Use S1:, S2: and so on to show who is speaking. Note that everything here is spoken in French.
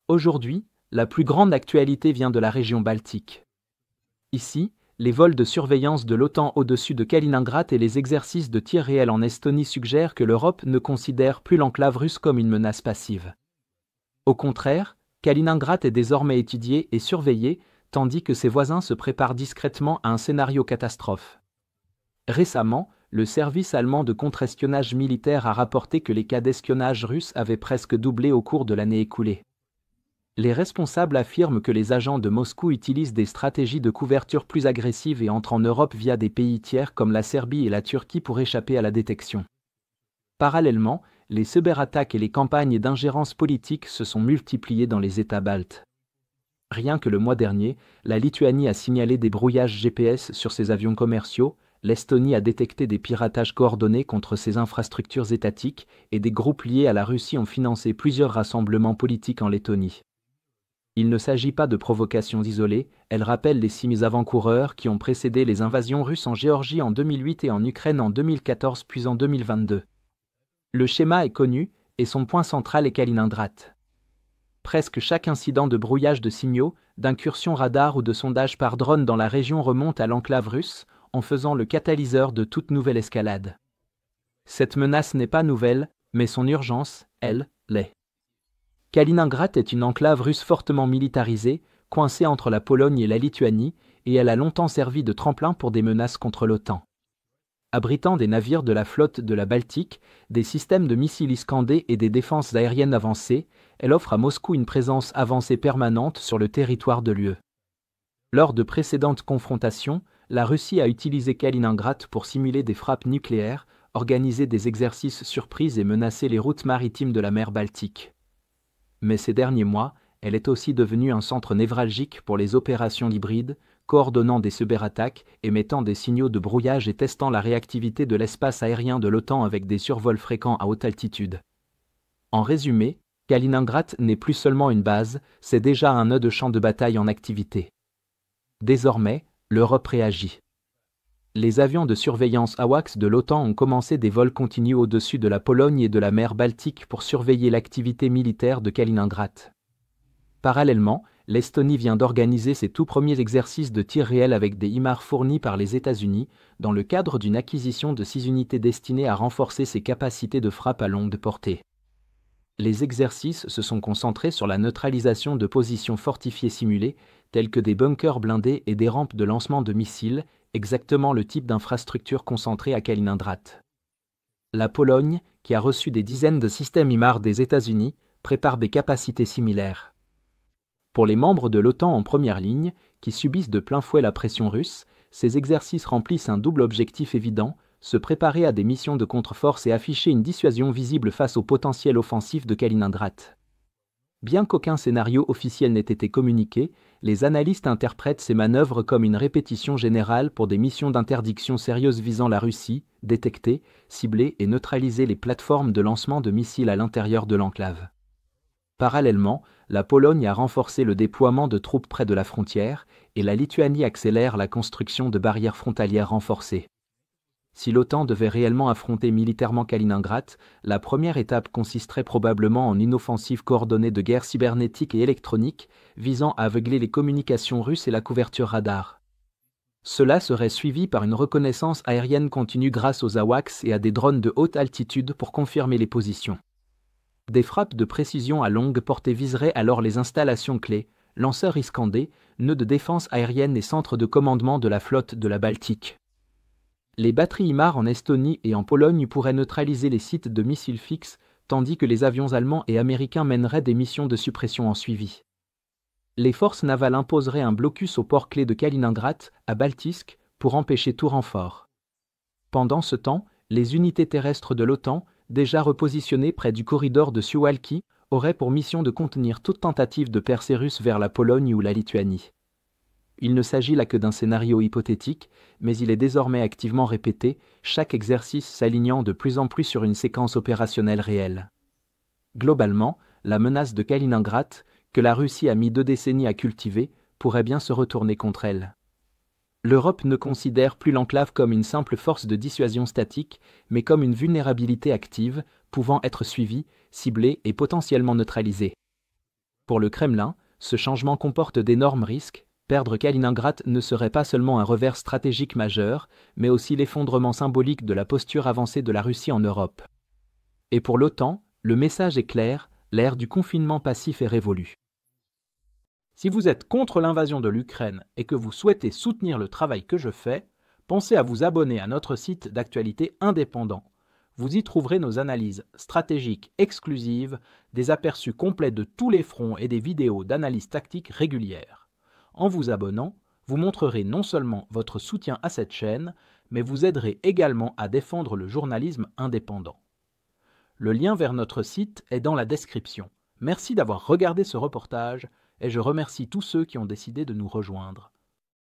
S1: Aujourd'hui, la plus grande actualité vient de la région baltique. Ici, les vols de surveillance de l'OTAN au-dessus de Kaliningrad et les exercices de tir réel en Estonie suggèrent que l'Europe ne considère plus l'enclave russe comme une menace passive. Au contraire, Kaliningrad est désormais étudié et surveillé, tandis que ses voisins se préparent discrètement à un scénario catastrophe. Récemment, le service allemand de contre-espionnage militaire a rapporté que les cas d'espionnage russe avaient presque doublé au cours de l'année écoulée. Les responsables affirment que les agents de Moscou utilisent des stratégies de couverture plus agressives et entrent en Europe via des pays tiers comme la Serbie et la Turquie pour échapper à la détection. Parallèlement, les cyberattaques et les campagnes d'ingérence politique se sont multipliées dans les États baltes. Rien que le mois dernier, la Lituanie a signalé des brouillages GPS sur ses avions commerciaux, l'Estonie a détecté des piratages coordonnés contre ses infrastructures étatiques et des groupes liés à la Russie ont financé plusieurs rassemblements politiques en Lettonie. Il ne s'agit pas de provocations isolées, elles rappellent les 6 avant-coureurs qui ont précédé les invasions russes en Géorgie en 2008 et en Ukraine en 2014 puis en 2022. Le schéma est connu, et son point central est Kaliningrad. Presque chaque incident de brouillage de signaux, d'incursion radar ou de sondage par drone dans la région remonte à l'enclave russe, en faisant le catalyseur de toute nouvelle escalade. Cette menace n'est pas nouvelle, mais son urgence, elle, l'est. Kaliningrad est une enclave russe fortement militarisée, coincée entre la Pologne et la Lituanie, et elle a longtemps servi de tremplin pour des menaces contre l'OTAN. Abritant des navires de la flotte de la Baltique, des systèmes de missiles Iskander et des défenses aériennes avancées, elle offre à Moscou une présence avancée permanente sur le territoire de l'UE. Lors de précédentes confrontations, la Russie a utilisé Kaliningrad pour simuler des frappes nucléaires, organiser des exercices surprises et menacer les routes maritimes de la mer Baltique. Mais ces derniers mois, elle est aussi devenue un centre névralgique pour les opérations hybrides, coordonnant des cyberattaques, émettant des signaux de brouillage et testant la réactivité de l'espace aérien de l'OTAN avec des survols fréquents à haute altitude. En résumé, Kaliningrad n'est plus seulement une base, c'est déjà un nœud de champ de bataille en activité. Désormais, l'Europe réagit. Les avions de surveillance AWACS de l'OTAN ont commencé des vols continus au-dessus de la Pologne et de la mer Baltique pour surveiller l'activité militaire de Kaliningrad. Parallèlement, l'Estonie vient d'organiser ses tout premiers exercices de tir réel avec des HIMARS fournis par les États-Unis, dans le cadre d'une acquisition de 6 unités destinées à renforcer ses capacités de frappe à longue portée. Les exercices se sont concentrés sur la neutralisation de positions fortifiées simulées, telles que des bunkers blindés et des rampes de lancement de missiles, exactement le type d'infrastructure concentrée à Kaliningrad. La Pologne, qui a reçu des dizaines de systèmes HIMARS des États-Unis, prépare des capacités similaires. Pour les membres de l'OTAN en première ligne, qui subissent de plein fouet la pression russe, ces exercices remplissent un double objectif évident, se préparer à des missions de contre-force et afficher une dissuasion visible face au potentiel offensif de Kaliningrad. Bien qu'aucun scénario officiel n'ait été communiqué, les analystes interprètent ces manœuvres comme une répétition générale pour des missions d'interdiction sérieuses visant la Russie, détecter, cibler et neutraliser les plateformes de lancement de missiles à l'intérieur de l'enclave. Parallèlement, la Pologne a renforcé le déploiement de troupes près de la frontière et la Lituanie accélère la construction de barrières frontalières renforcées. Si l'OTAN devait réellement affronter militairement Kaliningrad, la première étape consisterait probablement en une offensive coordonnée de guerre cybernétique et électronique visant à aveugler les communications russes et la couverture radar. Cela serait suivi par une reconnaissance aérienne continue grâce aux AWACS et à des drones de haute altitude pour confirmer les positions. Des frappes de précision à longue portée viseraient alors les installations clés, lanceurs Iskander, nœuds de défense aérienne et centres de commandement de la flotte de la Baltique. Les batteries HIMARS en Estonie et en Pologne pourraient neutraliser les sites de missiles fixes, tandis que les avions allemands et américains mèneraient des missions de suppression en suivi. Les forces navales imposeraient un blocus au port clé de Kaliningrad, à Baltisk, pour empêcher tout renfort. Pendant ce temps, les unités terrestres de l'OTAN, déjà repositionnées près du corridor de Suwałki, auraient pour mission de contenir toute tentative de percée russe vers la Pologne ou la Lituanie. Il ne s'agit là que d'un scénario hypothétique, mais il est désormais activement répété, chaque exercice s'alignant de plus en plus sur une séquence opérationnelle réelle. Globalement, la menace de Kaliningrad, que la Russie a mis 2 décennies à cultiver, pourrait bien se retourner contre elle. L'Europe ne considère plus l'enclave comme une simple force de dissuasion statique, mais comme une vulnérabilité active, pouvant être suivie, ciblée et potentiellement neutralisée. Pour le Kremlin, ce changement comporte d'énormes risques. Perdre Kaliningrad ne serait pas seulement un revers stratégique majeur, mais aussi l'effondrement symbolique de la posture avancée de la Russie en Europe. Et pour l'OTAN, le message est clair, l'ère du confinement passif est révolue. Si vous êtes contre l'invasion de l'Ukraine et que vous souhaitez soutenir le travail que je fais, pensez à vous abonner à notre site d'actualité indépendant. Vous y trouverez nos analyses stratégiques exclusives, des aperçus complets de tous les fronts et des vidéos d'analyse tactique régulières. En vous abonnant, vous montrerez non seulement votre soutien à cette chaîne, mais vous aiderez également à défendre le journalisme indépendant. Le lien vers notre site est dans la description. Merci d'avoir regardé ce reportage et je remercie tous ceux qui ont décidé de nous rejoindre.